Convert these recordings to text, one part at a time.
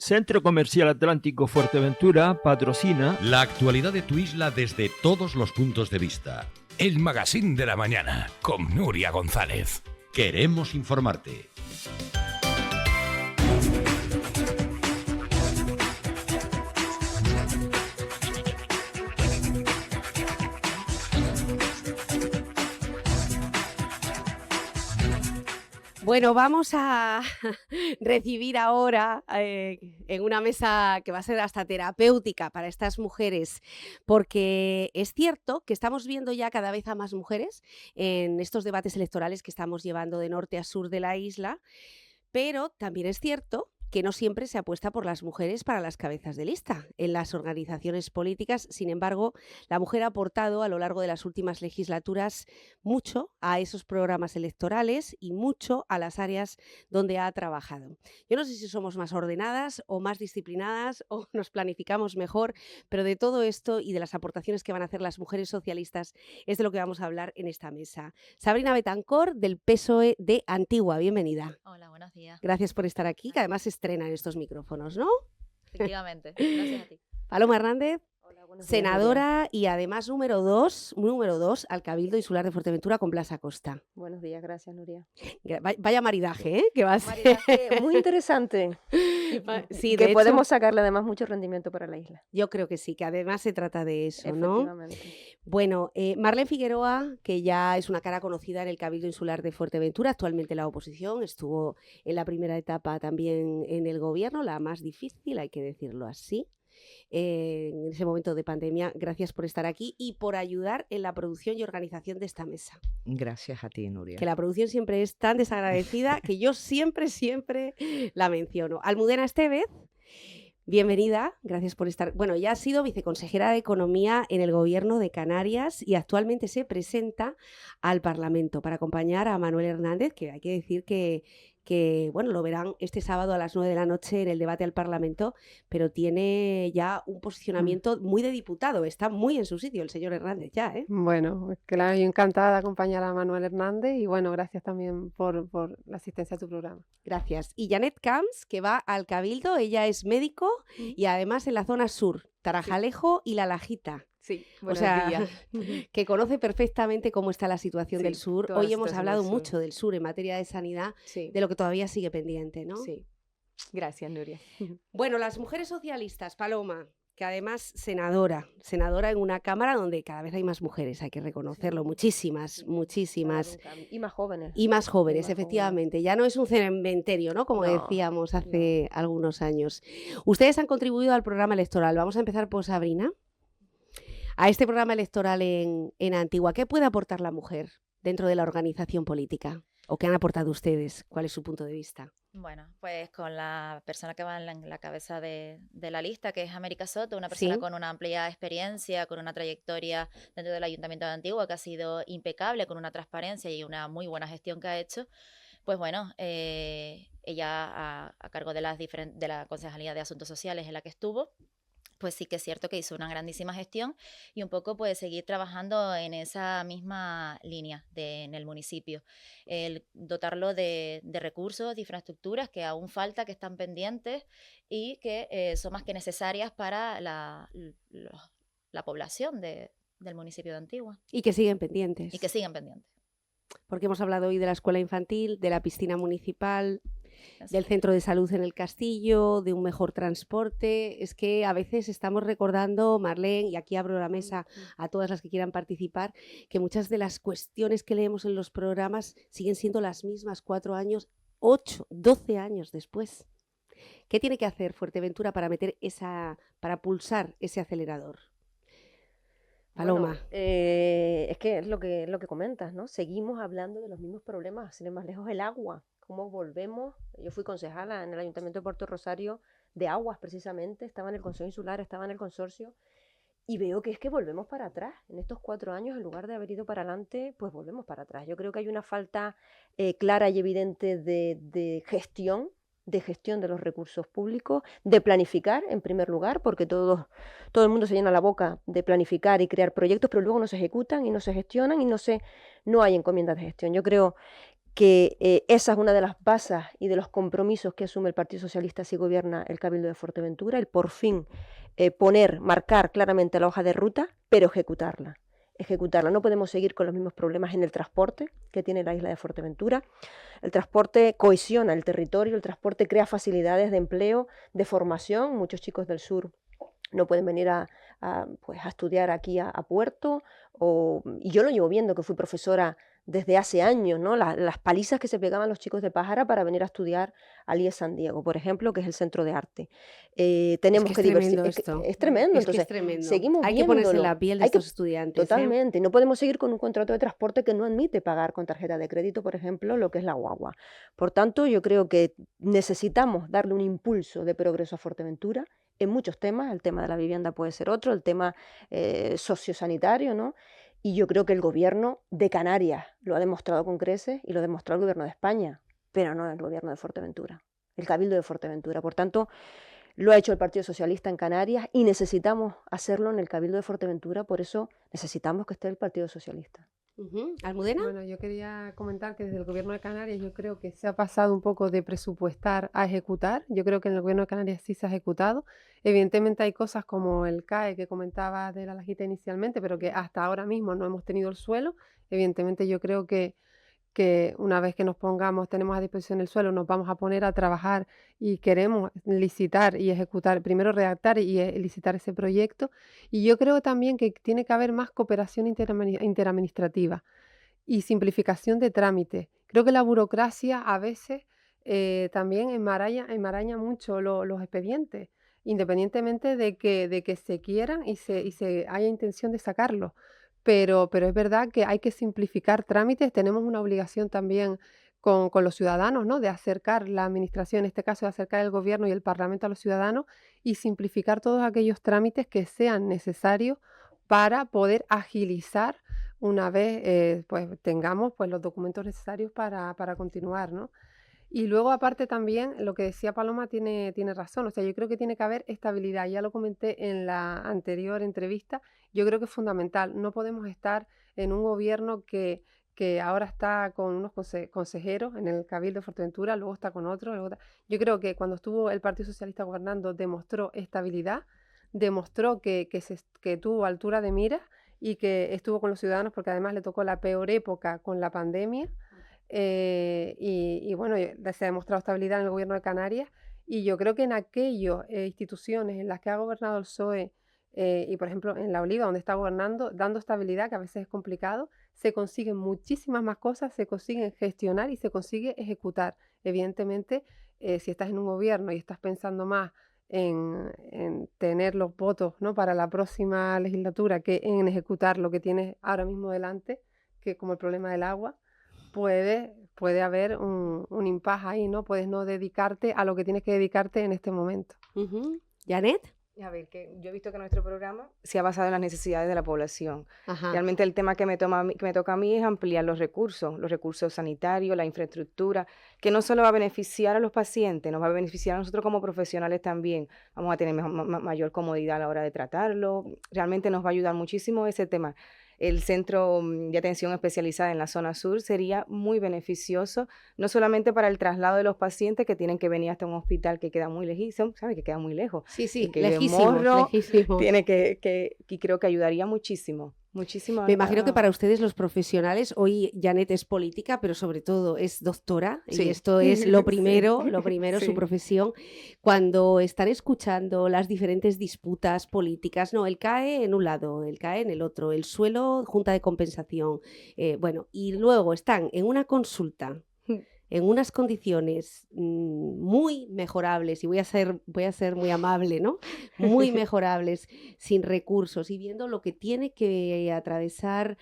Centro Comercial Atlántico Fuerteventura patrocina la actualidad de tu isla desde todos los puntos de vista. El Magazín de la Mañana con Nuria González. Queremos informarte. Bueno, vamos a recibir ahora en una mesa que va a ser hasta terapéutica para estas mujeres, porque es cierto que estamos viendo ya cada vez a más mujeres en estos debates electorales que estamos llevando de norte a sur de la isla, pero también es cierto que no siempre se apuesta por las mujeres para las cabezas de lista en las organizaciones políticas. Sin embargo, la mujer ha aportado a lo largo de las últimas legislaturas mucho a esos programas electorales y mucho a las áreas donde ha trabajado. Yo no sé si somos más ordenadas o más disciplinadas o nos planificamos mejor, pero de todo esto y de las aportaciones que van a hacer las mujeres socialistas es de lo que vamos a hablar en esta mesa. Sabrina Betancor, del PSOE de Antigua, bienvenida. Hola, buenos días. Gracias por estar aquí, que además estrena en estos micrófonos, ¿no? Efectivamente, gracias a ti. Paloma Hernández, Hola, buenos días, senadora Nuria. y además número dos al Cabildo Insular de Fuerteventura con Blas Acosta. Buenos días, gracias, Nuria. Vaya maridaje, ¿eh? Que va a ser. Maridaje muy interesante. Sí, Que de podemos hecho, sacarle además mucho rendimiento para la isla. yo creo que sí, que además se trata de eso, ¿no? Efectivamente. Bueno, Marlene Figueroa, que ya es una cara conocida en el Cabildo Insular de Fuerteventura, actualmente en la oposición, estuvo en la primera etapa también en el gobierno, la más difícil, hay que decirlo así. En ese momento de pandemia, gracias por estar aquí y por ayudar en la producción y organización de esta mesa. Gracias a ti, Nuria. Que la producción siempre es tan desagradecida que yo siempre la menciono. Almudena Estevez, bienvenida, gracias por estar. Bueno, ya ha sido viceconsejera de Economía en el Gobierno de Canarias y actualmente se presenta al Parlamento para acompañar a Manuel Hernández, que hay que decir que bueno, lo verán este sábado a las 9 de la noche en el debate al Parlamento, pero tiene ya un posicionamiento muy de diputado, está muy en su sitio el señor Hernández ya, ¿eh? Bueno, es que la encantada de acompañar a Manuel Hernández y bueno, gracias también por la asistencia a tu programa. Gracias. Y Janet Camps, que va al Cabildo, ella es médico y además en la zona sur, Tarajalejo y La Lajita. Sí, O buenos sea, días. que conoce perfectamente cómo está la situación Sí, del sur. toda la Hoy hemos situación hablado del sur. mucho del sur en materia de sanidad, Sí, de lo que todavía sigue pendiente, ¿no? sí. Gracias, Nuria. Bueno, las mujeres socialistas, Paloma, que además senadora en una cámara donde cada vez hay más mujeres, hay que reconocerlo, Sí. muchísimas. Y más jóvenes. Y más jóvenes, más efectivamente. Ya no es un cementerio, ¿no? Como No, decíamos hace algunos años. Ustedes han contribuido al programa electoral. Vamos a empezar por Sabrina. A este programa electoral en Antigua, ¿qué puede aportar la mujer dentro de la organización política? ¿O qué han aportado ustedes? ¿Cuál es su punto de vista? Bueno, pues con la persona que va en la cabeza de la lista, que es América Soto, una persona Sí. con una amplia experiencia, con una trayectoria dentro del Ayuntamiento de Antigua que ha sido impecable, con una transparencia y una muy buena gestión que ha hecho. Pues bueno, ella a cargo de la Concejalía de Asuntos Sociales en la que estuvo, pues sí que es cierto que hizo una grandísima gestión y un poco pues seguir trabajando en esa misma línea en el municipio. El dotarlo de recursos, de infraestructuras que aún falta, que están pendientes y que son más que necesarias para la población del municipio de Antigua Y que siguen pendientes. y que siguen pendientes. Porque hemos hablado hoy de la escuela infantil, de la piscina municipal, Así del centro de salud en el Castillo, de un mejor transporte. Es que a veces estamos recordando, Marlene, y aquí abro la mesa a todas las que quieran participar, que muchas de las cuestiones que leemos en los programas siguen siendo las mismas 4 años, 8, 12 años después. ¿Qué tiene que hacer Fuerteventura para para pulsar ese acelerador? Paloma. Bueno, es que es lo que comentas, ¿no? Seguimos hablando de los mismos problemas, sin ir más lejos el agua. ¿Cómo volvemos? Yo fui concejala en el Ayuntamiento de Puerto Rosario de aguas precisamente, estaba en el Consejo Insular, estaba en el consorcio y veo que es que volvemos para atrás. En estos 4 años, en lugar de haber ido para adelante, pues volvemos para atrás. Yo creo que hay una falta clara y evidente de gestión de los recursos públicos, de planificar en primer lugar, porque todo el mundo se llena la boca de planificar y crear proyectos, pero luego no se ejecutan y no se gestionan y no hay encomiendas de gestión. Yo creo que esa es una de las bases y de los compromisos que asume el Partido Socialista si gobierna el Cabildo de Fuerteventura, el por fin marcar claramente la hoja de ruta, pero ejecutarla. No podemos seguir con los mismos problemas en el transporte que tiene la isla de Fuerteventura. El transporte cohesiona el territorio, el transporte crea facilidades de empleo, de formación. Muchos chicos del sur no pueden venir a estudiar aquí a Puerto, y yo lo llevo viendo, que fui profesora desde hace años, ¿no? Las palizas que se pegaban los chicos de Pájara para venir a estudiar al IES San Diego, por ejemplo, que es el centro de arte. Tenemos que tremendo diversificar. Es tremendo, Es que entonces es tremendo. seguimos Hay que ponerse en viéndolo. la piel de Hay que- estos estudiantes. Totalmente, no podemos seguir con un contrato de transporte que no admite pagar con tarjeta de crédito, por ejemplo, lo que es la guagua. Por tanto, yo creo que necesitamos darle un impulso de progreso a Fuerteventura en muchos temas. El tema de la vivienda puede ser otro, el tema sociosanitario, ¿no? Y yo creo que el gobierno de Canarias lo ha demostrado con creces y lo ha demostrado el gobierno de España, pero no el gobierno de Fuerteventura, el Cabildo de Fuerteventura. Por tanto, lo ha hecho el Partido Socialista en Canarias y necesitamos hacerlo en el Cabildo de Fuerteventura, por eso necesitamos que esté el Partido Socialista. ¿Almudena? Bueno, yo quería comentar que desde el Gobierno de Canarias yo creo que se ha pasado un poco de presupuestar a ejecutar. Yo creo que en el Gobierno de Canarias sí se ha ejecutado. Evidentemente hay cosas como el CAE que comentaba de la Lajita inicialmente, pero que hasta ahora mismo no hemos tenido el suelo. Evidentemente yo creo que una vez que nos pongamos, tenemos a disposición el suelo, nos vamos a poner a trabajar y queremos licitar y ejecutar, primero redactar y licitar ese proyecto. Y yo creo también que tiene que haber más cooperación interadministrativa y simplificación de trámites. Creo que la burocracia a veces también enmaraña mucho los expedientes, independientemente de que se quieran y se haya intención de sacarlos. Pero es verdad que hay que simplificar trámites. Tenemos una obligación también con los ciudadanos, ¿no? De acercar la administración, en este caso de acercar el gobierno y el Parlamento a los ciudadanos y simplificar todos aquellos trámites que sean necesarios para poder agilizar una vez pues tengamos pues los documentos necesarios para continuar, ¿no? Y luego, aparte también, lo que decía Paloma tiene razón. O sea, yo creo que tiene que haber estabilidad. Ya lo comenté en la anterior entrevista. Yo creo que es fundamental. No podemos estar en un gobierno que ahora está con unos consejeros en el Cabildo de Fuerteventura, luego está con otros. Yo creo que cuando estuvo el Partido Socialista gobernando demostró estabilidad, demostró que tuvo altura de mira y que estuvo con los ciudadanos, porque además le tocó la peor época con la pandemia. Y bueno, se ha demostrado estabilidad en el gobierno de Canarias, y yo creo que en aquellas instituciones en las que ha gobernado el PSOE y por ejemplo en La Oliva, donde está gobernando, dando estabilidad, que a veces es complicado, se consiguen muchísimas más cosas, se consiguen gestionar y se consigue ejecutar. Evidentemente, si estás en un gobierno y estás pensando más en tener los votos, ¿no?, para la próxima legislatura que en ejecutar lo que tienes ahora mismo delante, que como el problema del agua, puede haber un impasse ahí, ¿no? Puedes no dedicarte a lo que tienes que dedicarte en este momento. ¿Janet? A ver, que yo he visto que nuestro programa se ha basado en las necesidades de la población. Ajá. Realmente el tema que me toca a mí es ampliar los recursos sanitarios, la infraestructura, que no solo va a beneficiar a los pacientes, nos va a beneficiar a nosotros como profesionales también. Vamos a tener mayor comodidad a la hora de tratarlo. Realmente nos va a ayudar muchísimo ese tema. El centro de atención especializada en la zona sur sería muy beneficioso, no solamente para el traslado de los pacientes que tienen que venir hasta un hospital que queda muy lejísimo, ¿sabe? Que queda muy lejos. Sí, Y que lejísimos. tiene y creo que ayudaría muchísimo. Me imagino que para ustedes los profesionales, hoy Janet es política, pero sobre todo es doctora, Sí. y esto es lo primero, Sí. su profesión. Cuando están escuchando las diferentes disputas políticas, no, el CAE en un lado, el CAE en el otro, el suelo, junta de compensación, bueno, y luego están en una consulta, en unas condiciones muy mejorables, y voy a ser muy amable, ¿no? Muy mejorables, sin recursos, y viendo lo que tiene que atravesar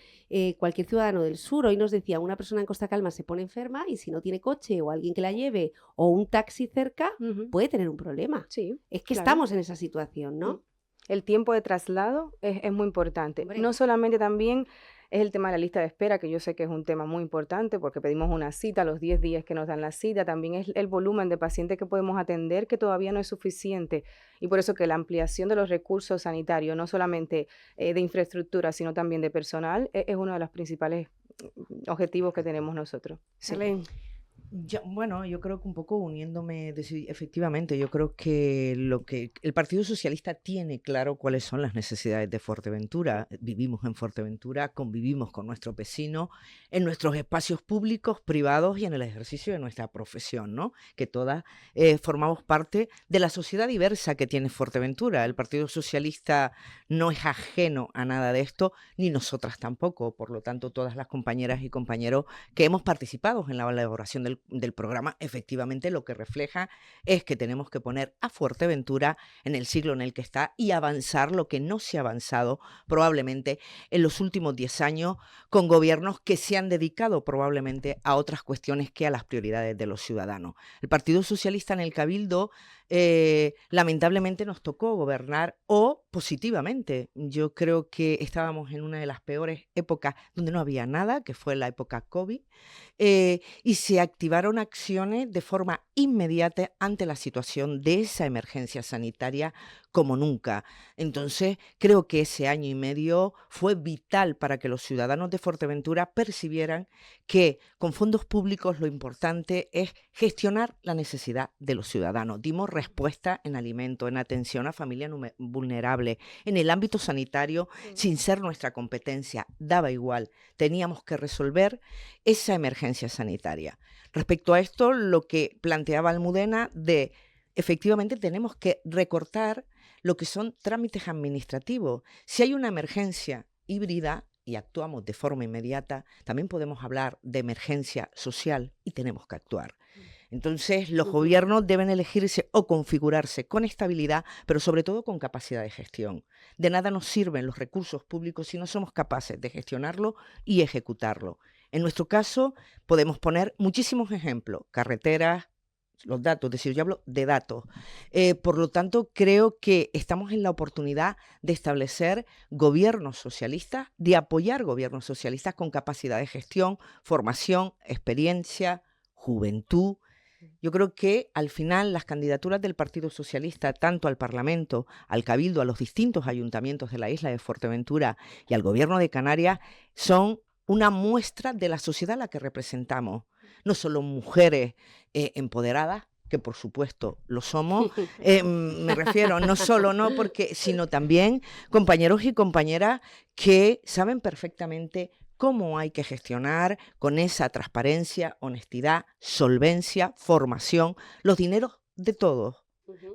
cualquier ciudadano del sur. Hoy nos decía, una persona en Costa Calma se pone enferma y si no tiene coche o alguien que la lleve o un taxi cerca, puede tener un problema. Sí, Es que claro. estamos en esa situación, ¿no? El tiempo de traslado es muy importante. Hombre. No solamente también es el tema de la lista de espera, que yo sé que es un tema muy importante porque pedimos una cita, los 10 días que nos dan la cita, también es el volumen de pacientes que podemos atender que todavía no es suficiente y por eso que la ampliación de los recursos sanitarios, no solamente de infraestructura, sino también de personal, es uno de los principales objetivos que tenemos nosotros. Sí. Marlene. Bueno, yo creo que un poco uniéndome, efectivamente, yo creo que lo que el Partido Socialista tiene claro cuáles son las necesidades de Fuerteventura. Vivimos en Fuerteventura, convivimos con nuestros vecinos en nuestros espacios públicos, privados y en el ejercicio de nuestra profesión, ¿no? Que todas formamos parte de la sociedad diversa que tiene Fuerteventura. El Partido Socialista no es ajeno a nada de esto, ni nosotras tampoco. Por lo tanto, todas las compañeras y compañeros que hemos participado en la elaboración del programa, efectivamente lo que refleja es que tenemos que poner a Fuerteventura en el siglo en el que está y avanzar lo que no se ha avanzado probablemente en los últimos 10 años con gobiernos que se han dedicado probablemente a otras cuestiones que a las prioridades de los ciudadanos. El Partido Socialista en el Cabildo lamentablemente nos tocó gobernar o positivamente. Yo creo que estábamos en una de las peores épocas donde no había nada, que fue la época COVID, y se activaron acciones de forma inmediata ante la situación de esa emergencia sanitaria como nunca. Entonces, creo que ese año y medio fue vital para que los ciudadanos de Fuerteventura percibieran que con fondos públicos lo importante es gestionar la necesidad de los ciudadanos. Dimos respuesta en alimento, en atención a familias vulnerables, en el ámbito sanitario, sin ser nuestra competencia, daba igual. Teníamos que resolver esa emergencia sanitaria. Respecto a esto, lo que planteaba Almudena de efectivamente tenemos que recortar lo que son trámites administrativos. Si hay una emergencia híbrida y actuamos de forma inmediata, también podemos hablar de emergencia social y tenemos que actuar. Entonces, los gobiernos deben elegirse o configurarse con estabilidad, pero sobre todo con capacidad de gestión. De nada nos sirven los recursos públicos si no somos capaces de gestionarlo y ejecutarlo. En nuestro caso, podemos poner muchísimos ejemplos, carreteras, los datos, es decir, yo hablo de datos. Por lo tanto, creo que estamos en la oportunidad de establecer gobiernos socialistas, de apoyar gobiernos socialistas con capacidad de gestión, formación, experiencia, juventud. Yo creo que al final las candidaturas del Partido Socialista, tanto al Parlamento, al Cabildo, a los distintos ayuntamientos de la isla de Fuerteventura y al Gobierno de Canarias, son una muestra de la sociedad a la que representamos. No solo mujeres empoderadas, que por supuesto lo somos, me refiero no solo, no porque, sino también compañeros y compañeras que saben perfectamente cómo hay que gestionar con esa transparencia, honestidad, solvencia, formación, los dineros de todos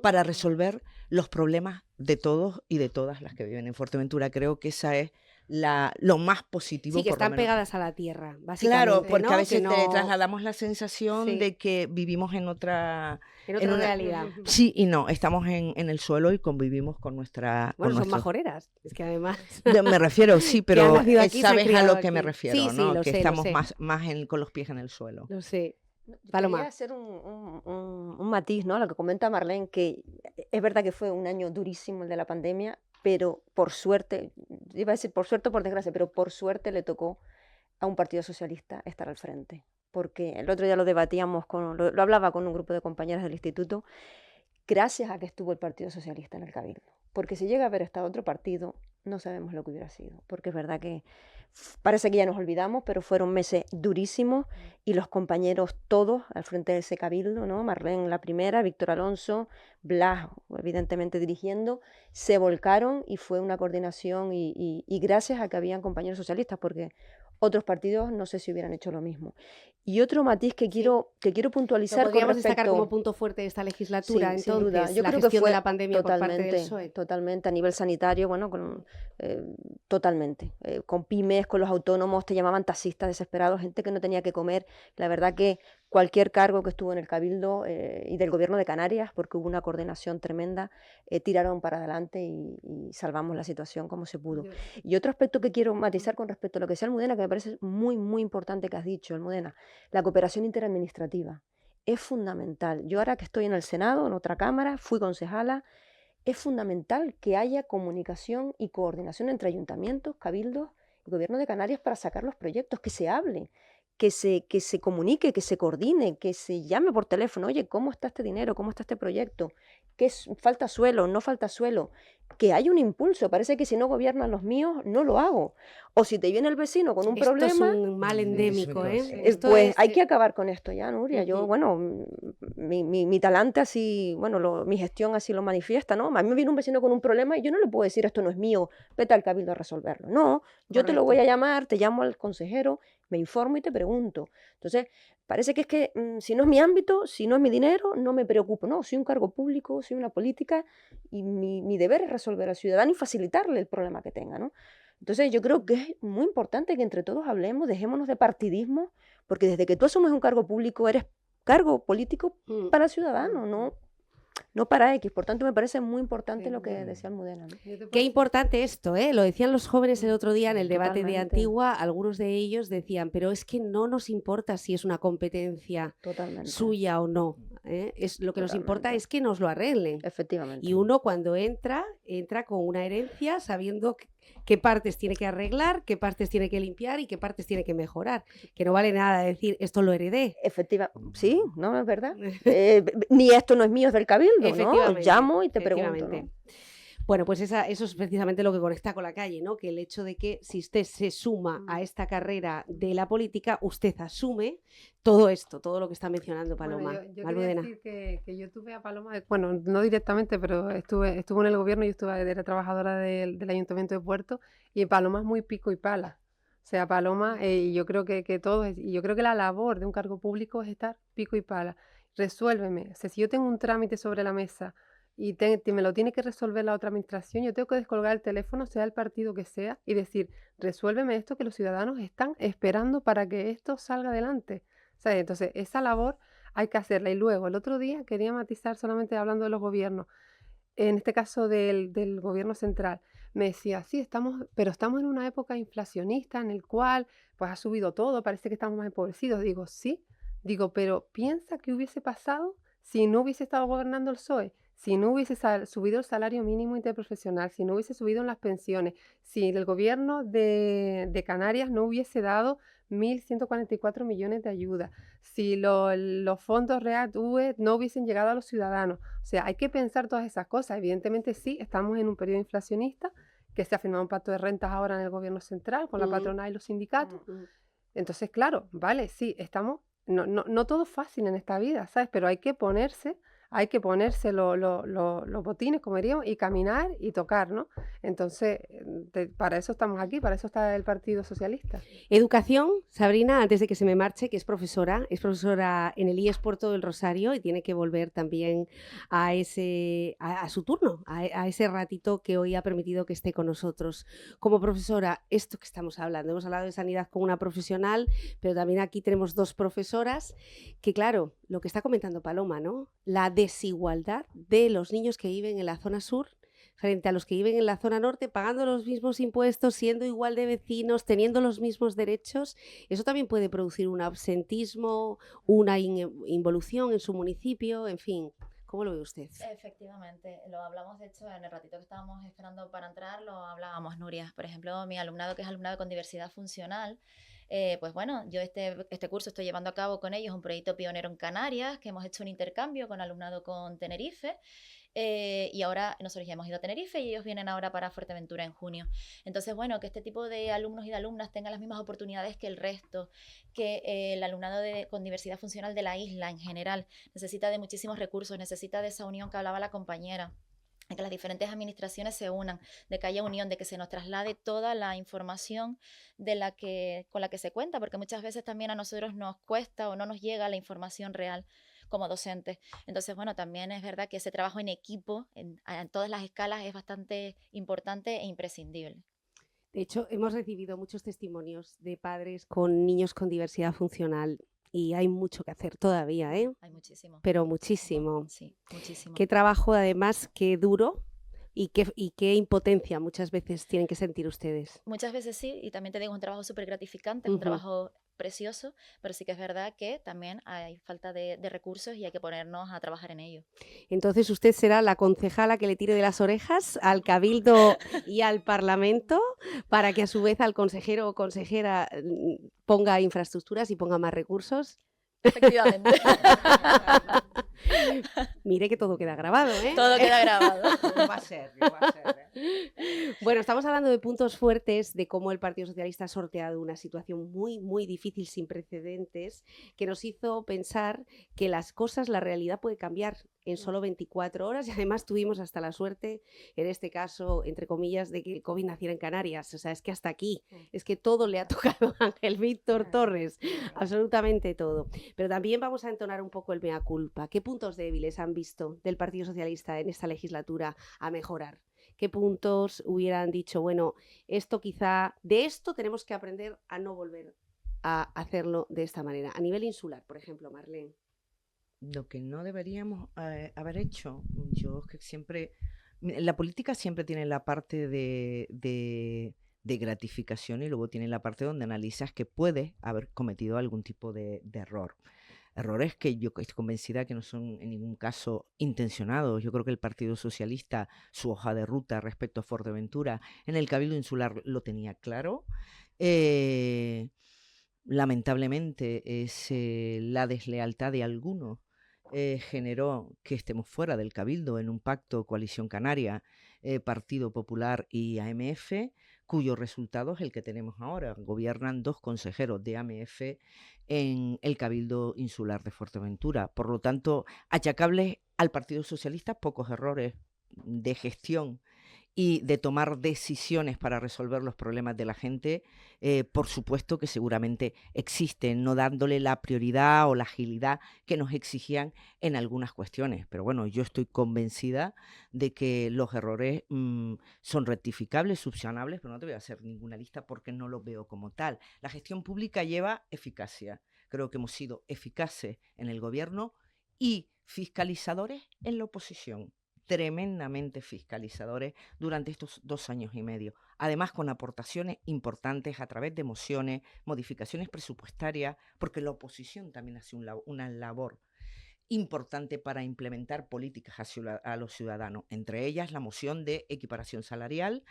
para resolver los problemas de todos y de todas las que viven en Fuerteventura. Creo que esa es lo más positivo. Sí, que por lo están menos pegadas a la tierra, básicamente. Claro, porque ¿no? a veces Que te no... trasladamos la sensación Sí. de que vivimos en otra En otra una- realidad. Sí y no, estamos en el suelo y convivimos con nuestra... Bueno, con son nuestro- majoreras, es que además... Me refiero, sí, Que han pero nacido aquí, se han sabes a criado lo que me aquí. refiero, Sí, sí, ¿no? lo Que sé, lo estamos sé. más con los pies en el suelo. Lo sé. Yo Paloma. quería hacer un matiz, ¿no? A lo que comenta Marlene, que es verdad que fue un año durísimo el de la pandemia, pero por suerte, iba a decir por suerte o por desgracia, pero por suerte le tocó a un partido socialista estar al frente. Porque el otro día lo debatíamos, lo hablaba con un grupo de compañeras del instituto, gracias a que estuvo el Partido Socialista en el Cabildo. Porque si llega a haber estado otro partido, no sabemos lo que hubiera sido. Porque es verdad que parece que ya nos olvidamos, pero fueron meses durísimos y los compañeros todos al frente de ese Cabildo, ¿no? Marlene la primera, Víctor Alonso, Blas evidentemente dirigiendo, se volcaron y fue una coordinación y gracias a que habían compañeros socialistas, porque otros partidos no sé si hubieran hecho lo mismo. Y otro matiz que quiero Lo puntualizar con podríamos destacar respecto... como punto fuerte de esta legislatura, Sí, sin entonces, duda. Yo la creo que gestión fue de la pandemia por parte del PSOE. totalmente, a nivel sanitario, bueno, totalmente. Con pymes, con los autónomos, te llamaban taxistas desesperados, gente que no tenía que comer. La verdad que cualquier cargo que estuvo en el Cabildo y del Gobierno de Canarias, porque hubo una coordinación tremenda, tiraron para adelante y salvamos la situación como se pudo. Y otro aspecto que quiero matizar con respecto a lo que decía Almudena, que me parece muy, muy importante que has dicho, Almudena, la cooperación interadministrativa es fundamental. Yo ahora que estoy en el Senado, en otra cámara, fui concejala, es fundamental que haya comunicación y coordinación entre ayuntamientos, cabildos Gobierno de Canarias para sacar los proyectos, que se hable, que se comunique, que se coordine, que se llame por teléfono, oye, ¿cómo está este dinero? ¿Cómo está este proyecto? ¿Falta suelo? ¿No falta suelo? Que hay un impulso, parece que si no gobiernan los míos, no lo hago. O si te viene el vecino con un Esto problema... es un mal endémico, ¿eh? Pues hay que acabar con esto ya, Nuria. Yo, bueno, mi talante así, bueno, mi gestión así lo manifiesta, ¿no? A mí me viene un vecino con un problema y yo no le puedo decir esto no es mío, vete al cabildo a resolverlo. No, yo te lo voy a llamar, te llamo al consejero, me informo y te pregunto. Entonces, parece que es que si no es mi ámbito, si no es mi dinero, no me preocupo. No, soy un cargo público, soy una política y mi deber es resolver al ciudadano y facilitarle el problema que tenga, ¿no? Entonces yo creo que es muy importante que entre todos hablemos, dejémonos de partidismo, porque desde que tú asumes un cargo público eres cargo político para el ciudadano, no para X. Por tanto, me parece muy importante lo que decía Almudena, ¿no? Qué importante esto, ¿eh? Lo decían los jóvenes el otro día en el debate de Totalmente. Antigua, algunos de ellos decían, pero es que no nos importa si es una competencia Totalmente. suya o no, ¿eh? Lo que nos importa es que nos lo arreglen. Efectivamente. Y uno cuando entra con una herencia sabiendo qué partes tiene que arreglar, qué partes tiene que limpiar y qué partes tiene que mejorar. Que no vale nada decir, esto lo heredé. Sí, no es verdad. Ni esto no es mío, es del cabildo, ¿no? Efectivamente, Llamo y te pregunto, efectivamente. ¿no? Bueno, pues eso es precisamente lo que conecta con la calle, ¿no? Que el hecho de que si usted se suma a esta carrera de la política, usted asume todo esto, todo lo que está mencionando Paloma. Bueno, yo quería Almudena. decir que yo tuve a Paloma, bueno, no directamente, pero estuve en el gobierno y era trabajadora del Ayuntamiento de Puerto, y Paloma es muy pico y pala. O sea, Paloma, y yo creo que todos, y yo creo que la labor de un cargo público es estar pico y pala. Resuélveme. O sea, si yo tengo un trámite sobre la mesa y me lo tiene que resolver la otra administración, yo tengo que descolgar el teléfono, sea el partido que sea, y decir, resuélveme esto que los ciudadanos están esperando para que esto salga adelante. O sea, entonces, esa labor hay que hacerla. Y luego, el otro día quería matizar solamente hablando de los gobiernos, en este caso del gobierno central. Me decía, sí, pero estamos en una época inflacionista en el cual pues ha subido todo, parece que estamos más empobrecidos. Digo, sí, pero piensa qué hubiese pasado si no hubiese estado gobernando el PSOE, si no hubiese subido el salario mínimo interprofesional, si no hubiese subido en las pensiones, si el gobierno de Canarias no hubiese dado 1.144 millones de ayuda, si los fondos REACT-UE no hubiesen llegado a los ciudadanos. O sea, hay que pensar todas esas cosas. Evidentemente sí, estamos en un periodo inflacionista, que se ha firmado un pacto de rentas ahora en el gobierno central con la patronal y los sindicatos. Entonces, claro, vale, sí, no todo es fácil en esta vida, ¿sabes? Pero hay que ponerse los botines, como diríamos, y caminar y tocar, ¿no? Entonces, para eso estamos aquí, para eso está el Partido Socialista. Educación, Sabrina, antes de que se me marche, que es profesora en el IES Puerto del Rosario y tiene que volver también a su turno, a ese ratito que hoy ha permitido que esté con nosotros. Como profesora, esto que estamos hablando, hemos hablado de sanidad con una profesional, pero también aquí tenemos dos profesoras que, claro, lo que está comentando Paloma, ¿no? La desigualdad de los niños que viven en la zona sur frente a los que viven en la zona norte, pagando los mismos impuestos, siendo igual de vecinos, teniendo los mismos derechos, eso también puede producir un absentismo, una involución en su municipio, en fin. ¿Cómo lo ve usted? Efectivamente, lo hablamos de hecho en el ratito que estábamos esperando para entrar, lo hablábamos, Nuria. Por ejemplo, mi alumnado, que es alumnado con diversidad funcional, pues bueno, yo este curso estoy llevando a cabo con ellos un proyecto pionero en Canarias, que hemos hecho un intercambio con alumnado con Tenerife, y ahora nosotros ya hemos ido a Tenerife y ellos vienen ahora para Fuerteventura en junio. Entonces, bueno, que este tipo de alumnos y de alumnas tengan las mismas oportunidades que el resto, que el alumnado con diversidad funcional de la isla en general necesita de muchísimos recursos, necesita de esa unión que hablaba la compañera, de que las diferentes administraciones se unan, de que haya unión, de que se nos traslade toda la información con la que se cuenta, porque muchas veces también a nosotros nos cuesta o no nos llega la información real como docentes. Entonces, bueno, también es verdad que ese trabajo en equipo, en todas las escalas, es bastante importante e imprescindible. De hecho, hemos recibido muchos testimonios de padres con niños con diversidad funcional. Y hay mucho que hacer todavía, ¿eh? Hay muchísimo. Pero muchísimo. Sí, muchísimo. Qué trabajo, además, qué duro y qué impotencia muchas veces tienen que sentir ustedes. Muchas veces sí, y también te digo, es un trabajo súper gratificante, es un trabajo precioso, pero sí que es verdad que también hay falta de recursos y hay que ponernos a trabajar en ello. Entonces usted será la concejala que le tire de las orejas al Cabildo y al Parlamento para que a su vez al consejero o consejera ponga infraestructuras y ponga más recursos. Efectivamente. Mire que todo queda grabado, ¿eh? Todo queda grabado. Va a ser, va a ser. Bueno, estamos hablando de puntos fuertes, de cómo el Partido Socialista ha sorteado una situación muy, muy difícil, sin precedentes, que nos hizo pensar que las cosas, la realidad puede cambiar en solo 24 horas y además tuvimos hasta la suerte, en este caso, entre comillas, de que el COVID naciera en Canarias. O sea, es que hasta aquí, es que todo le ha tocado a Ángel Víctor Torres, absolutamente todo. Pero también vamos a entonar un poco el mea culpa. ¿Qué puntos débiles han visto del Partido Socialista en esta legislatura a mejorar? ¿Qué puntos hubieran dicho, bueno, esto quizá, de esto tenemos que aprender a no volver a hacerlo de esta manera? A nivel insular, por ejemplo, Marlene. Lo que no deberíamos haber hecho, yo es que siempre, la política siempre tiene la parte de gratificación y luego tiene la parte donde analizas que puedes haber cometido algún tipo de error. Errores que yo estoy convencida que no son en ningún caso intencionados. Yo creo que el Partido Socialista, su hoja de ruta respecto a Fuerteventura, en el Cabildo Insular lo tenía claro. Lamentablemente, la deslealtad de algunos generó que estemos fuera del Cabildo en un pacto Coalición Canaria, Partido Popular y AMF, cuyo resultado es el que tenemos ahora. Gobiernan 2 consejeros de AMF en el Cabildo Insular de Fuerteventura. Por lo tanto, achacables al Partido Socialista pocos errores de gestión y de tomar decisiones para resolver los problemas de la gente, por supuesto que seguramente existen, no dándole la prioridad o la agilidad que nos exigían en algunas cuestiones. Pero bueno, yo estoy convencida de que los errores son rectificables, subsanables, pero no te voy a hacer ninguna lista porque no lo veo como tal. La gestión pública lleva eficacia. Creo que hemos sido eficaces en el gobierno y fiscalizadores en la oposición. Tremendamente fiscalizadores durante estos 2 años y medio. Además, con aportaciones importantes a través de mociones, modificaciones presupuestarias, porque la oposición también hace una labor importante para implementar políticas a los ciudadanos. Entre ellas, la moción de equiparación salarial,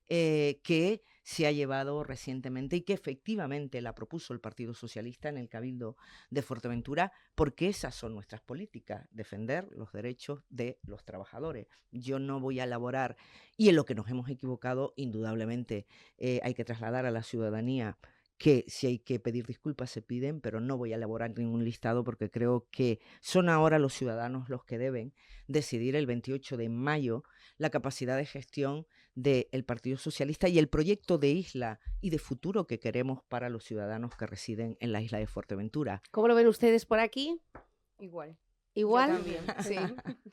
que se ha llevado recientemente y que efectivamente la propuso el Partido Socialista en el Cabildo de Fuerteventura, porque esas son nuestras políticas, defender los derechos de los trabajadores. Yo no voy a elaborar, y en lo que nos hemos equivocado, indudablemente hay que trasladar a la ciudadanía que si hay que pedir disculpas se piden, pero no voy a elaborar ningún listado porque creo que son ahora los ciudadanos los que deben decidir el 28 de mayo la capacidad de gestión del Partido Socialista y el proyecto de isla y de futuro que queremos para los ciudadanos que residen en la isla de Fuerteventura. ¿Cómo lo ven ustedes por aquí? Igual. ¿Igual? Yo también, sí.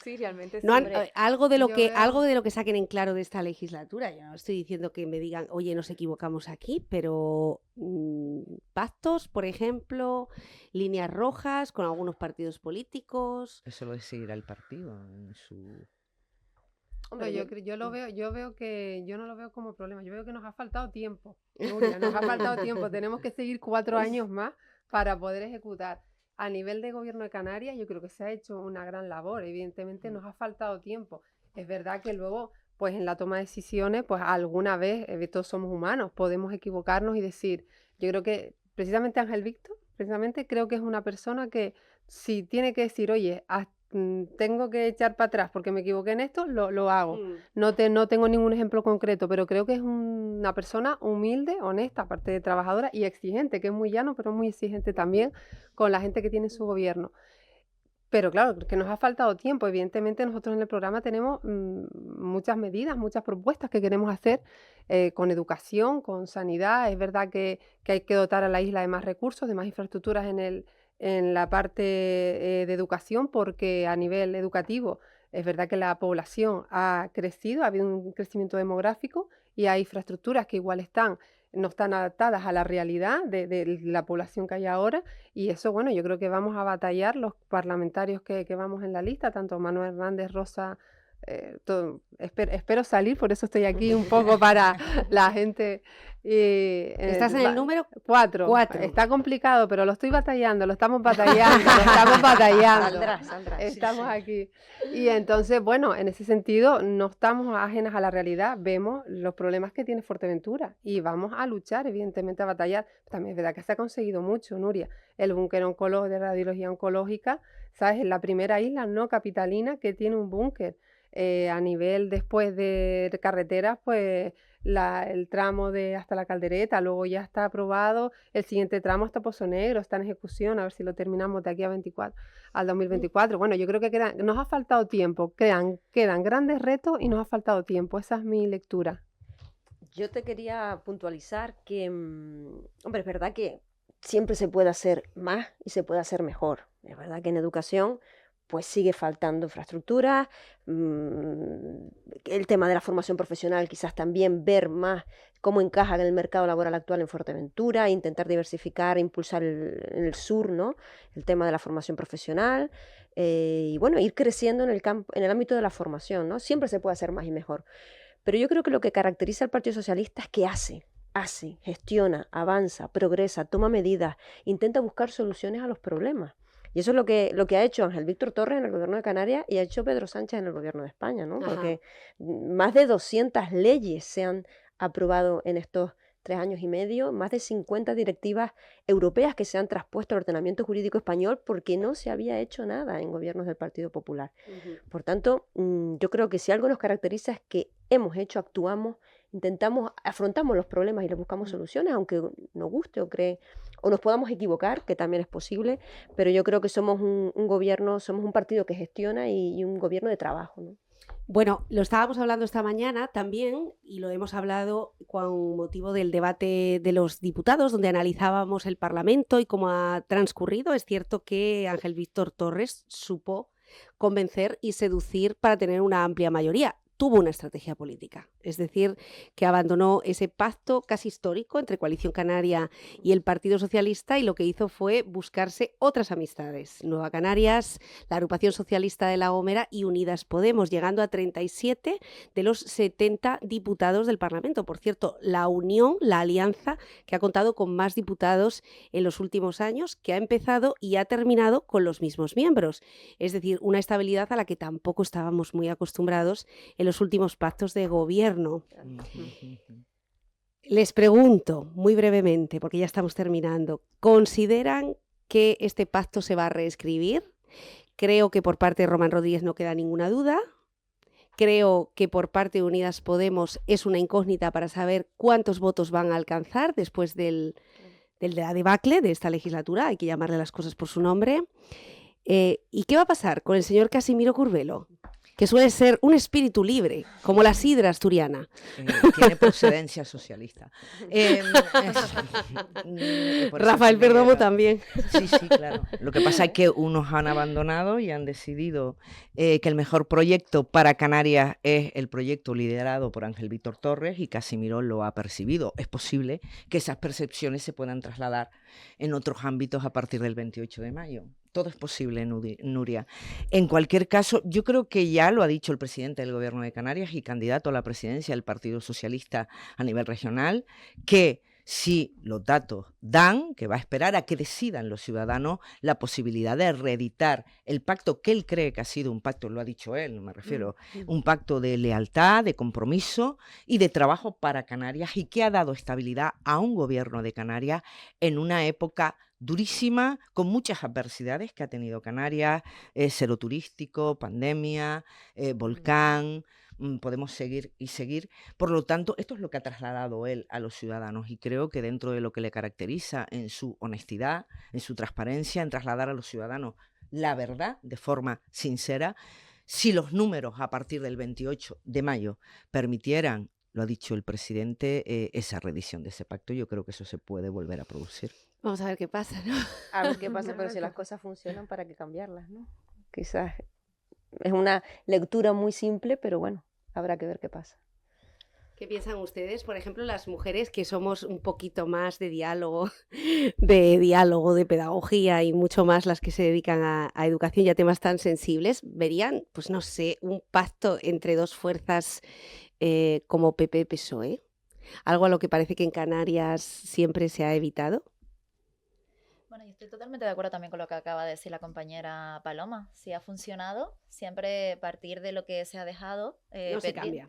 Sí, realmente sí. No algo de lo Yo que saquen en claro de esta legislatura. Yo no estoy diciendo que me digan, oye, nos equivocamos aquí, pero pactos, por ejemplo, líneas rojas con algunos partidos políticos. Eso lo decidirá el partido en su... Hombre, yo veo que yo no lo veo como problema. Yo veo que nos ha faltado tiempo. Nuria, nos ha faltado tiempo. Tenemos que seguir 4 años más para poder ejecutar. A nivel de Gobierno de Canarias, yo creo que se ha hecho una gran labor. Evidentemente nos ha faltado tiempo. Es verdad que luego, pues en la toma de decisiones, pues alguna vez, todos somos humanos, podemos equivocarnos y decir, yo creo que precisamente Ángel Víctor, precisamente creo que es una persona que si tiene que decir, oye, tengo que echar para atrás porque me equivoqué en esto, lo hago. No tengo ningún ejemplo concreto, pero creo que es una persona humilde, honesta, aparte de trabajadora y exigente, que es muy llano, pero muy exigente también con la gente que tiene su gobierno. Pero claro, que nos ha faltado tiempo. Evidentemente nosotros en el programa tenemos muchas medidas, muchas propuestas que queremos hacer con educación, con sanidad. Es verdad que hay que dotar a la isla de más recursos, de más infraestructuras en la parte de educación, porque a nivel educativo es verdad que la población ha crecido, ha habido un crecimiento demográfico y hay infraestructuras que igual no están adaptadas a la realidad de la población que hay ahora, y eso, bueno, yo creo que vamos a batallar los parlamentarios que vamos en la lista, tanto Manuel Hernández, Rosa espero salir, por eso estoy aquí un poco para la gente. ¿Estás en el número 4? 4. Está complicado, pero lo estoy batallando, lo estamos batallando. Saldrá. Estamos aquí. Y entonces, bueno, en ese sentido, no estamos ajenas a la realidad, vemos los problemas que tiene Fuerteventura y vamos a luchar, evidentemente, a batallar. También es verdad que se ha conseguido mucho, Nuria. El búnker de radiología oncológica, ¿sabes? Es la primera isla no capitalina que tiene un búnker. A nivel después de carreteras, pues el tramo de hasta la Caldereta, luego ya está aprobado, el siguiente tramo hasta Pozo Negro, está en ejecución, a ver si lo terminamos de aquí al 2024. Bueno, yo creo que nos ha faltado tiempo, quedan grandes retos y nos ha faltado tiempo, esa es mi lectura. Yo te quería puntualizar que, hombre, es verdad que siempre se puede hacer más y se puede hacer mejor. Es verdad que en educación pues sigue faltando infraestructura, el tema de la formación profesional, quizás también ver más cómo encaja en el mercado laboral actual en Fuerteventura, intentar diversificar, impulsar en el sur, ¿no? El tema de la formación profesional, y bueno, ir creciendo en el ámbito de la formación, ¿no? Siempre se puede hacer más y mejor. Pero yo creo que lo que caracteriza al Partido Socialista es que hace, gestiona, avanza, progresa, toma medidas, intenta buscar soluciones a los problemas. Y eso es lo que ha hecho Ángel Víctor Torres en el gobierno de Canarias y ha hecho Pedro Sánchez en el gobierno de España, ¿no? Porque más de 200 leyes se han aprobado en estos 3 años y medio, más de 50 directivas europeas que se han traspuesto al ordenamiento jurídico español porque no se había hecho nada en gobiernos del Partido Popular. Por tanto, yo creo que si algo nos caracteriza es que hemos hecho, actuamos, afrontamos los problemas y les buscamos soluciones, aunque nos guste o nos podamos equivocar, que también es posible, pero yo creo que somos un gobierno, somos un partido que gestiona y un gobierno de trabajo, ¿no? Bueno, lo estábamos hablando esta mañana también y lo hemos hablado con motivo del debate de los diputados, donde analizábamos el Parlamento y cómo ha transcurrido. Es cierto que Ángel Víctor Torres supo convencer y seducir para tener una amplia mayoría. Tuvo una estrategia política, es decir, que abandonó ese pacto casi histórico entre Coalición Canaria y el Partido Socialista y lo que hizo fue buscarse otras amistades. Nueva Canarias, la Agrupación Socialista de La Gomera y Unidas Podemos, llegando a 37 de los 70 diputados del Parlamento. Por cierto, la unión, la alianza que ha contado con más diputados en los últimos años, que ha empezado y ha terminado con los mismos miembros. Es decir, una estabilidad a la que tampoco estábamos muy acostumbrados en los últimos pactos de gobierno. Les pregunto muy brevemente, porque ya estamos terminando, ¿consideran que este pacto se va a reescribir? Creo que por parte de Román Rodríguez no queda ninguna duda. Creo que por parte de Unidas Podemos es una incógnita para saber cuántos votos van a alcanzar después de la debacle de esta legislatura, hay que llamarle las cosas por su nombre. ¿Y qué va a pasar con el señor Casimiro Curvelo? Que suele ser un espíritu libre, como la sidra asturiana. Tiene procedencia socialista. Rafael Perdomo también. Sí, claro. Lo que pasa es que unos han abandonado y han decidido que el mejor proyecto para Canarias es el proyecto liderado por Ángel Víctor Torres y Casimiro lo ha percibido. Es posible que esas percepciones se puedan trasladar en otros ámbitos a partir del 28 de mayo. Todo es posible, Nuria. En cualquier caso, yo creo que ya lo ha dicho el presidente del Gobierno de Canarias y candidato a la presidencia del Partido Socialista a nivel regional, que si los datos dan, que va a esperar a que decidan los ciudadanos la posibilidad de reeditar el pacto que él cree que ha sido un pacto, lo ha dicho él, me refiero, un pacto de lealtad, de compromiso y de trabajo para Canarias y que ha dado estabilidad a un gobierno de Canarias en una época durísima, con muchas adversidades que ha tenido Canarias, cero turístico, pandemia, volcán, podemos seguir y seguir. Por lo tanto, esto es lo que ha trasladado él a los ciudadanos y creo que dentro de lo que le caracteriza en su honestidad, en su transparencia, en trasladar a los ciudadanos la verdad de forma sincera, si los números a partir del 28 de mayo permitieran, lo ha dicho el presidente, esa reedición de ese pacto, yo creo que eso se puede volver a producir. Vamos a ver qué pasa, ¿no? A ver qué pasa, pero si las cosas funcionan, ¿para qué cambiarlas, no? Quizás es una lectura muy simple, pero bueno, habrá que ver qué pasa. ¿Qué piensan ustedes? Por ejemplo, las mujeres que somos un poquito más de diálogo, de pedagogía y mucho más las que se dedican a educación y a temas tan sensibles, ¿verían, pues no sé, un pacto entre dos fuerzas como PP-PSOE? Algo a lo que parece que en Canarias siempre se ha evitado. Bueno, yo estoy totalmente de acuerdo también con lo que acaba de decir la compañera Paloma. Si ha funcionado, siempre partir de lo que se ha dejado. No se cambia.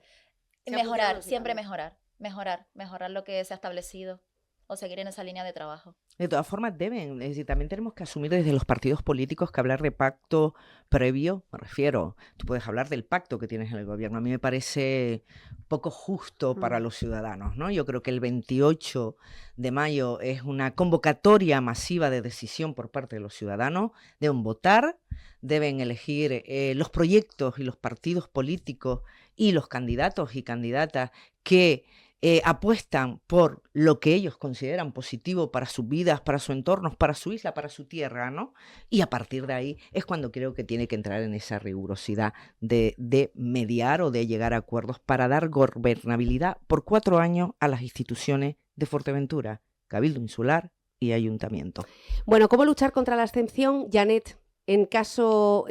Si ha Mejorar, funcionado, no se siempre cambia. mejorar lo que se ha establecido o seguir en esa línea de trabajo. De todas formas, es decir, también tenemos que asumir desde los partidos políticos que hablar de pacto previo, me refiero, tú puedes hablar del pacto que tienes en el gobierno. A mí me parece poco justo para los ciudadanos, ¿no? Yo creo que el 28 de mayo es una convocatoria masiva de decisión por parte de los ciudadanos. Deben votar, deben elegir los proyectos y los partidos políticos y los candidatos y candidatas que apuestan por lo que ellos consideran positivo para sus vidas, para su entorno, para su isla, para su tierra, ¿no? Y a partir de ahí es cuando creo que tiene que entrar en esa rigurosidad de mediar o de llegar a acuerdos para dar gobernabilidad por 4 años a las instituciones de Fuerteventura, Cabildo Insular y Ayuntamiento. Bueno, ¿cómo luchar contra la abstención, Janet? En caso,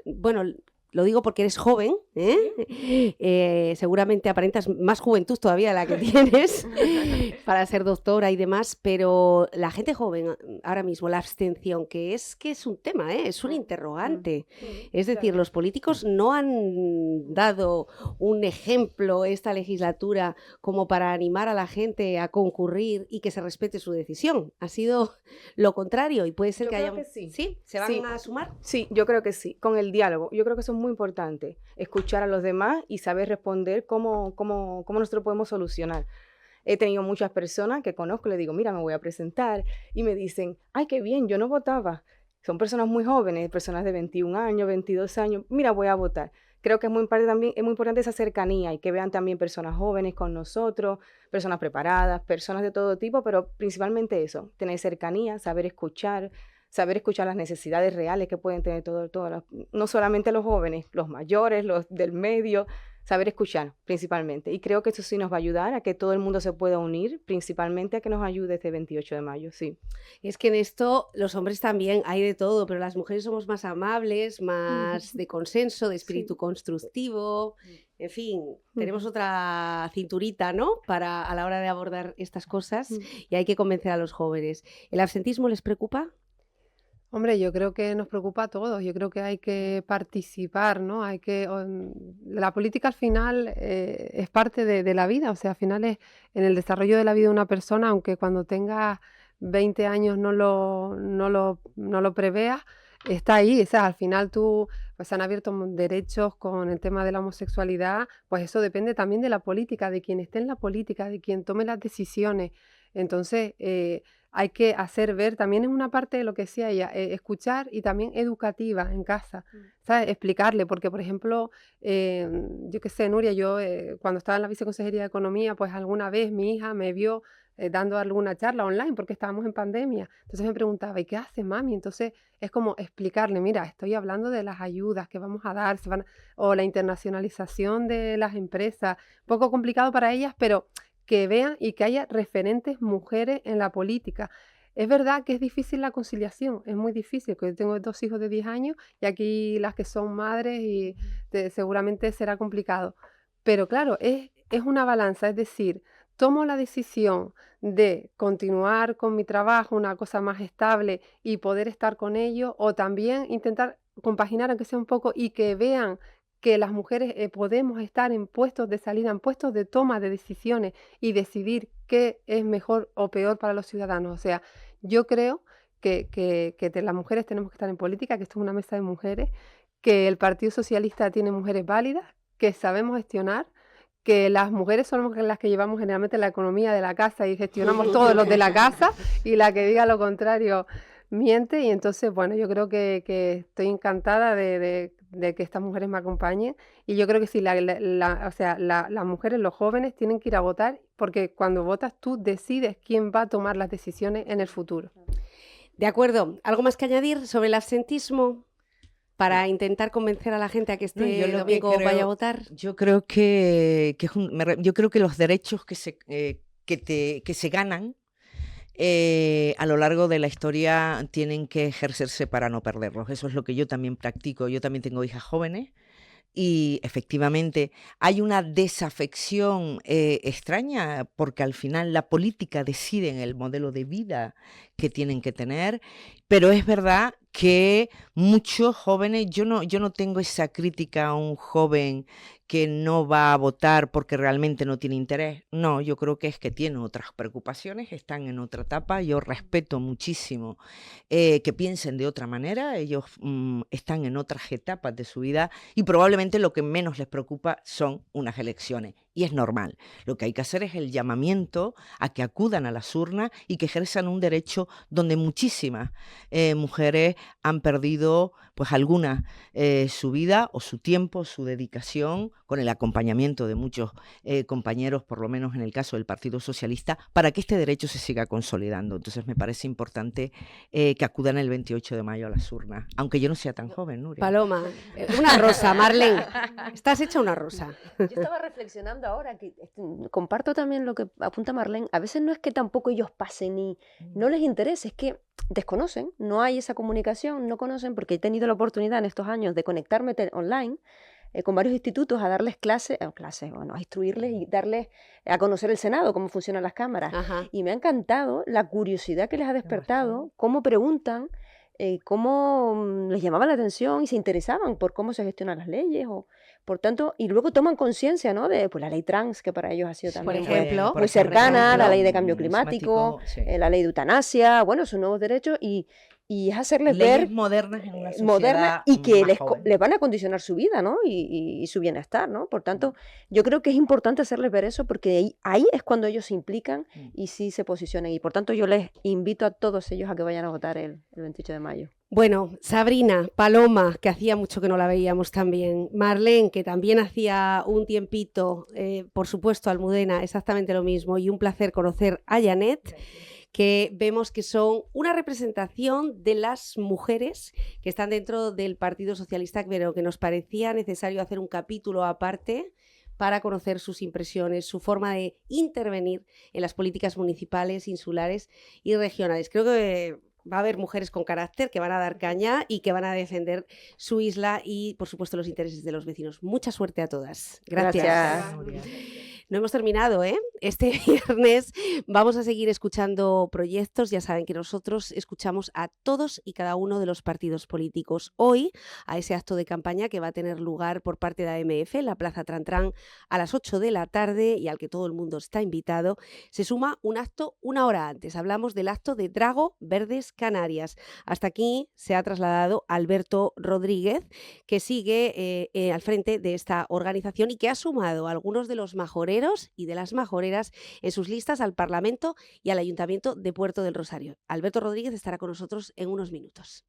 bueno, lo digo porque eres joven, seguramente aparentas más juventud todavía de la que tienes para ser doctora y demás, pero la gente joven ahora mismo, la abstención, que es un tema, es un interrogante. Es decir, los políticos no han dado un ejemplo esta legislatura como para animar a la gente a concurrir y que se respete su decisión. Ha sido lo contrario y puede ser que haya... ¿Sí? ¿Se van a sumar? Sí, yo creo que sí, con el diálogo. Yo creo que eso es muy importante, escuchar a los demás y saber responder cómo nosotros podemos solucionar. He tenido muchas personas que conozco, les digo, mira, me voy a presentar, y me dicen, ay, qué bien, yo no votaba. Son personas muy jóvenes, personas de 21 años, 22 años, mira, voy a votar. Creo que es muy importante esa cercanía y que vean también personas jóvenes con nosotros, personas preparadas, personas de todo tipo, pero principalmente eso, tener cercanía, saber escuchar las necesidades reales que pueden tener no solamente los jóvenes, los mayores, los del medio, saber escuchar principalmente. Y creo que eso sí nos va a ayudar a que todo el mundo se pueda unir, principalmente a que nos ayude este 28 de mayo, sí. Es que en esto los hombres también hay de todo, pero las mujeres somos más amables, más de consenso, de espíritu constructivo, en fin, tenemos otra cinturita, ¿no?, a la hora de abordar estas cosas y hay que convencer a los jóvenes. ¿El absentismo les preocupa? Hombre, yo creo que nos preocupa a todos. Yo creo que hay que participar, ¿no? La política al final es parte de la vida, o sea, al final es en el desarrollo de la vida de una persona, aunque cuando tenga 20 años no lo preveas, está ahí. O sea, al final pues se han abierto derechos con el tema de la homosexualidad, pues eso depende también de la política, de quien esté en la política, de quien tome las decisiones. Entonces, hay que hacer ver, también es una parte de lo que decía ella, escuchar y también educativa en casa, ¿sabes? Explicarle, porque por ejemplo, yo qué sé, Nuria, yo cuando estaba en la viceconsejería de Economía, pues alguna vez mi hija me vio dando alguna charla online porque estábamos en pandemia, entonces me preguntaba, ¿y qué haces, mami? Entonces es como explicarle, mira, estoy hablando de las ayudas que vamos a dar, o la internacionalización de las empresas, un poco complicado para ellas, pero que vean y que haya referentes mujeres en la política. Es verdad que es difícil la conciliación, es muy difícil, porque yo tengo 2 hijos de 10 años y aquí las que son madres y seguramente será complicado. Pero claro, es una balanza, es decir, tomo la decisión de continuar con mi trabajo, una cosa más estable y poder estar con ellos, o también intentar compaginar aunque sea un poco y que vean que las mujeres podemos estar en puestos de salida, en puestos de toma de decisiones y decidir qué es mejor o peor para los ciudadanos. O sea, yo creo que las mujeres tenemos que estar en política, que esto es una mesa de mujeres, que el Partido Socialista tiene mujeres válidas, que sabemos gestionar, que las mujeres somos las que llevamos generalmente la economía de la casa y gestionamos todos los de la casa, y la que diga lo contrario miente. Y entonces, bueno, yo creo que estoy encantada de que estas mujeres me acompañen, y yo creo que sí, las mujeres, los jóvenes tienen que ir a votar, porque cuando votas tú decides quién va a tomar las decisiones en el futuro. De acuerdo. ¿Algo más que añadir sobre el absentismo? para intentar convencer a la gente a que No, este yo lo que domingo vaya a creo, votar? yo creo que yo creo que los derechos que se ganan a lo largo de la historia tienen que ejercerse para no perderlos. Eso es lo que yo también practico. Yo también tengo hijas jóvenes y efectivamente hay una desafección extraña porque al final la política decide en el modelo de vida que tienen que tener, pero es verdad que muchos jóvenes, yo no tengo esa crítica a un joven que no va a votar porque realmente no tiene interés. No, yo creo que es que tiene otras preocupaciones, están en otra etapa. Yo respeto muchísimo que piensen de otra manera. Ellos están en otras etapas de su vida y probablemente lo que menos les preocupa son unas elecciones. Y es normal. Lo que hay que hacer es el llamamiento a que acudan a las urnas y que ejerzan un derecho donde muchísimas mujeres han perdido, pues algunas, su vida o su tiempo, su dedicación, con el acompañamiento de muchos compañeros, por lo menos en el caso del Partido Socialista, para que este derecho se siga consolidando. Entonces me parece importante que acudan el 28 de mayo a las urnas, aunque yo no sea tan joven, Nuria. Paloma, una rosa, Marlene. Estás hecha una rosa. Yo estaba reflexionando ahora, que comparto también lo que apunta Marlene. A veces no es que tampoco ellos pasen y no les interese, es que desconocen, no hay esa comunicación, no conocen, porque he tenido la oportunidad en estos años de conectarme online con varios institutos a darles bueno, a instruirles y darles a conocer el Senado, cómo funcionan las cámaras. Ajá. Y me ha encantado la curiosidad que les ha despertado, cómo preguntan, cómo les llamaba la atención y se interesaban por cómo se gestionan las leyes. Por tanto, y luego toman conciencia, ¿no? De pues, la ley trans, que para ellos ha sido también ejemplo, muy cercana, la ley de cambio climático, climático, la ley de eutanasia, bueno, sus nuevos derechos y es hacerles leyes ver modernas en una sociedad modernas y que más joven. les van a condicionar su vida, ¿no? Y su bienestar, ¿no? Por tanto, yo creo que es importante hacerles ver eso porque ahí es cuando ellos se implican y sí se posicionan. Y por tanto, yo les invito a todos ellos a que vayan a votar el 28 de mayo. Bueno, Sabrina, Paloma, que hacía mucho que no la veíamos también, Marlene, que también hacía un tiempito, por supuesto, Almudena, exactamente lo mismo, y un placer conocer a Janet, que vemos que son una representación de las mujeres que están dentro del Partido Socialista, pero que nos parecía necesario hacer un capítulo aparte para conocer sus impresiones, su forma de intervenir en las políticas municipales, insulares y regionales. Creo que va a haber mujeres con carácter que van a dar caña y que van a defender su isla y, por supuesto, los intereses de los vecinos. Mucha suerte a todas. Gracias. No hemos terminado, ¿eh? Este viernes vamos a seguir escuchando proyectos. Ya saben que nosotros escuchamos a todos y cada uno de los partidos políticos. Hoy, a ese acto de campaña que va a tener lugar por parte de AMF en la Plaza Trantrán a las 8 de la tarde y al que todo el mundo está invitado, se suma un acto una hora antes. Hablamos del acto de Drago Verdes Canarias. Hasta aquí se ha trasladado Alberto Rodríguez, que sigue al frente de esta organización y que ha sumado a algunos de los majoreros y de las majoreras en sus listas al Parlamento y al Ayuntamiento de Puerto del Rosario. Alberto Rodríguez estará con nosotros en unos minutos.